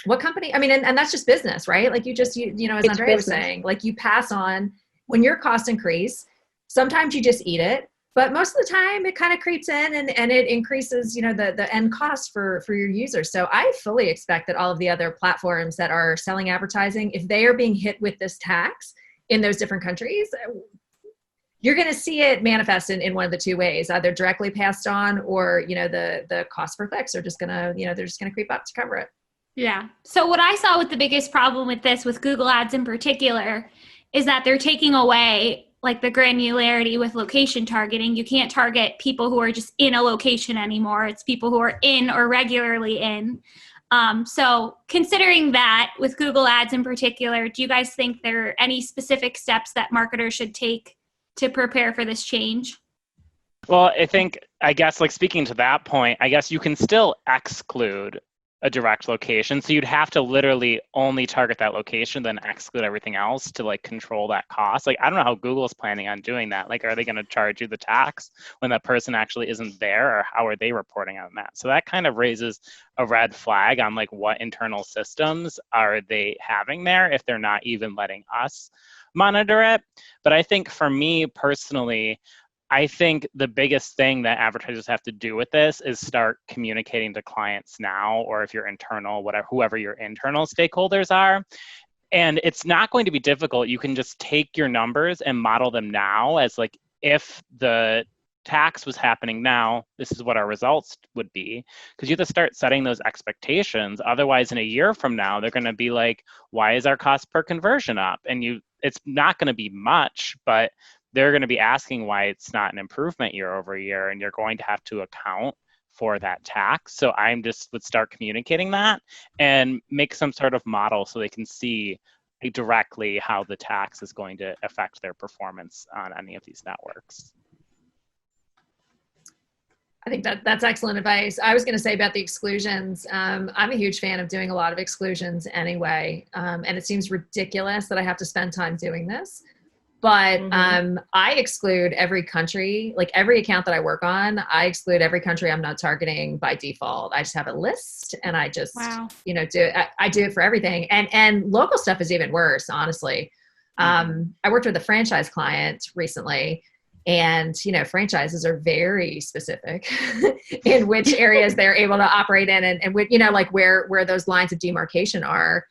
[SPEAKER 3] What company, I mean, and that's just business, right? Like as Andrea was saying, like you pass on when your costs increase, sometimes you just eat it. But most of the time it kind of creeps in and it increases, the end cost for your users. So I fully expect that all of the other platforms that are selling advertising, if they are being hit with this tax in those different countries, you're going to see it manifest in one of the two ways, either directly passed on or, the cost per clicks are just going to, they're just going to creep up to cover it.
[SPEAKER 1] Yeah. So what I saw with the biggest problem with this, with Google Ads in particular, is that they're taking away like the granularity with location targeting. You can't target people who are just in a location anymore. It's people who are in or regularly in. So considering that with Google Ads in particular, do you guys think there are any specific steps that marketers should take to prepare for this change?
[SPEAKER 2] Well, I guess like speaking to that point, I guess you can still exclude a direct location. So you'd have to literally only target that location, then exclude everything else to like control that cost. Like, I don't know how Google's planning on doing that. Like, are they going to charge you the tax when that person actually isn't there, or how are they reporting on that? So that kind of raises a red flag on like what internal systems are they having there if they're not even letting us monitor it. But I think for me personally, I think the biggest thing that advertisers have to do with this is start communicating to clients now, or if you're internal, whoever your internal stakeholders are. And it's not going to be difficult. You can just take your numbers and model them now as like, if the tax was happening now, this is what our results would be. Because you have to start setting those expectations. Otherwise, in a year from now, they're going to be like, why is our cost per conversion up? And it's not going to be much, but they're going to be asking why it's not an improvement year over year, and you're going to have to account for that tax. So would start communicating that and make some sort of model so they can see directly how the tax is going to affect their performance on any of these networks.
[SPEAKER 3] I think that's excellent advice. I was going to say about the exclusions. I'm a huge fan of doing a lot of exclusions anyway. And it seems ridiculous that I have to spend time doing this. But I exclude every country, like every account that I work on, I exclude every country I'm not targeting by default. I just have a list and I just, I do it for everything. And local stuff is even worse, honestly. I worked with a franchise client recently, and, franchises are very specific in which areas they're able to operate in and like where those lines of demarcation are.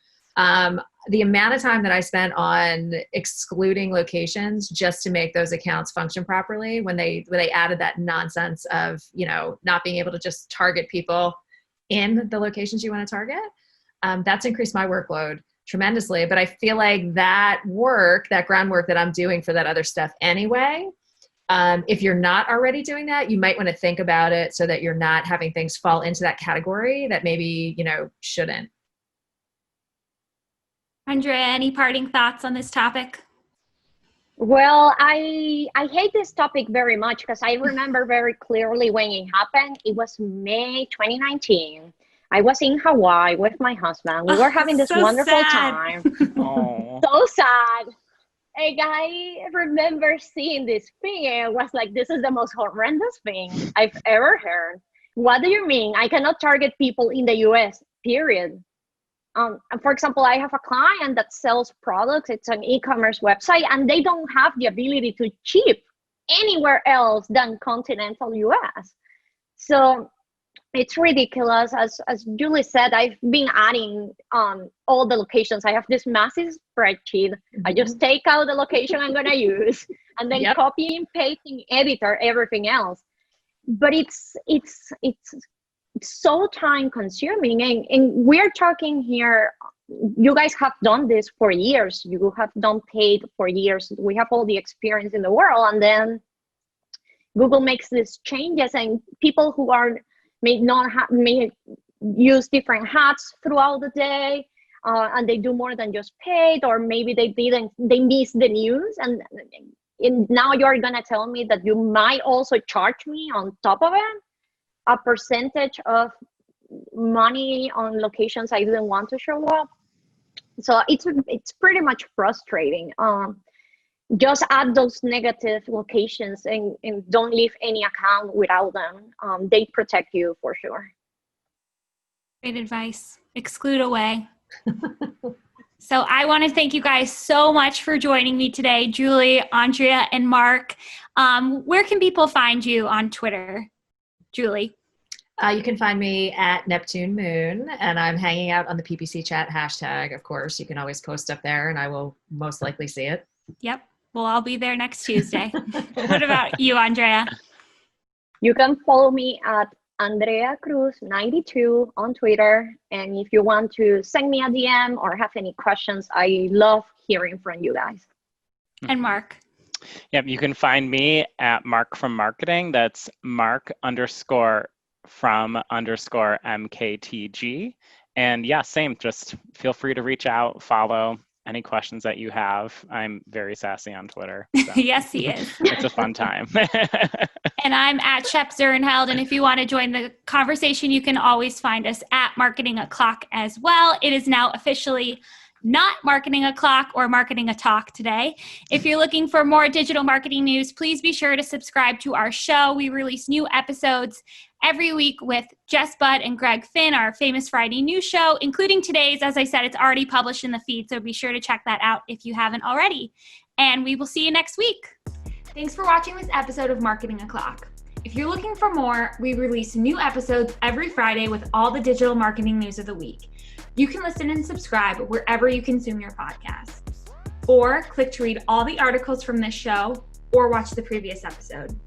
[SPEAKER 3] The amount of time that I spent on excluding locations just to make those accounts function properly when they added that nonsense of, not being able to just target people in the locations you want to target, that's increased my workload tremendously. But I feel like that groundwork that I'm doing for that other stuff anyway, if you're not already doing that, you might want to think about it so that you're not having things fall into that category that maybe, shouldn't.
[SPEAKER 1] Andrea, any parting thoughts on this topic?
[SPEAKER 4] Well, I hate this topic very much because I remember very clearly when it happened. It was May 2019. I was in Hawaii with my husband. We were having this wonderful time. So sad. And I remember seeing this thing and it was like, this is the most horrendous thing I've ever heard. What do you mean? I cannot target people in the US, period. And for example, I have a client that sells products. It's an e-commerce website, and they don't have the ability to ship anywhere else than continental US. So it's ridiculous. As Julie said, I've been adding all the locations. I have this massive spreadsheet. I just take out the location I'm going to use and then copy and paste in editor everything else. But it's so time consuming, and we're talking here, you guys have done this for years. You have done paid for years. We have all the experience in the world, and then Google makes these changes, and people who may use different hats throughout the day, and they do more than just paid, or maybe they missed the news, and now you're going to tell me that you might also charge me on top of it a percentage of money on locations I didn't want to show up. So it's pretty much frustrating. Just add those negative locations and don't leave any account without them. They protect you for sure.
[SPEAKER 1] Great advice. Exclude away. So I want to thank you guys so much for joining me today, Julie, Andrea, and Mark. Where can people find you on Twitter, Julie?
[SPEAKER 3] You can find me at Neptune Moon, and I'm hanging out on the PPC chat hashtag. Of course, you can always post up there, and I will most likely see it.
[SPEAKER 1] Yep. Well, I'll be there next Tuesday. What about you, Andrea?
[SPEAKER 4] You can follow me at Andrea Cruz 92 on Twitter. And if you want to send me a DM or have any questions, I love hearing from you guys.
[SPEAKER 1] And Mark?
[SPEAKER 2] Yep, you can find me at Mark from Marketing. That's Mark_from_MKTG. And yeah, same. Just feel free to reach out, follow any questions that you have. I'm very sassy on Twitter. So.
[SPEAKER 1] Yes, he is.
[SPEAKER 2] It's a fun time.
[SPEAKER 1] And I'm at Shep Zirnheld. And if you want to join the conversation, you can always find us at Marketing O'Clock as well. It is now officially not Marketing O'Clock or Marketing a Talk today. If you're looking for more digital marketing news, please be sure to subscribe to our show. We release new episodes every week with Jess Budd and Greg Finn, our famous Friday news show, including today's. As I said, it's already published in the feed, so be sure to check that out if you haven't already. And we will see you next week. Thanks for watching this episode of Marketing O'Clock. If you're looking for more, we release new episodes every Friday with all the digital marketing news of the week. You can listen and subscribe wherever you consume your podcasts. Or click to read all the articles from this show or watch the previous episode.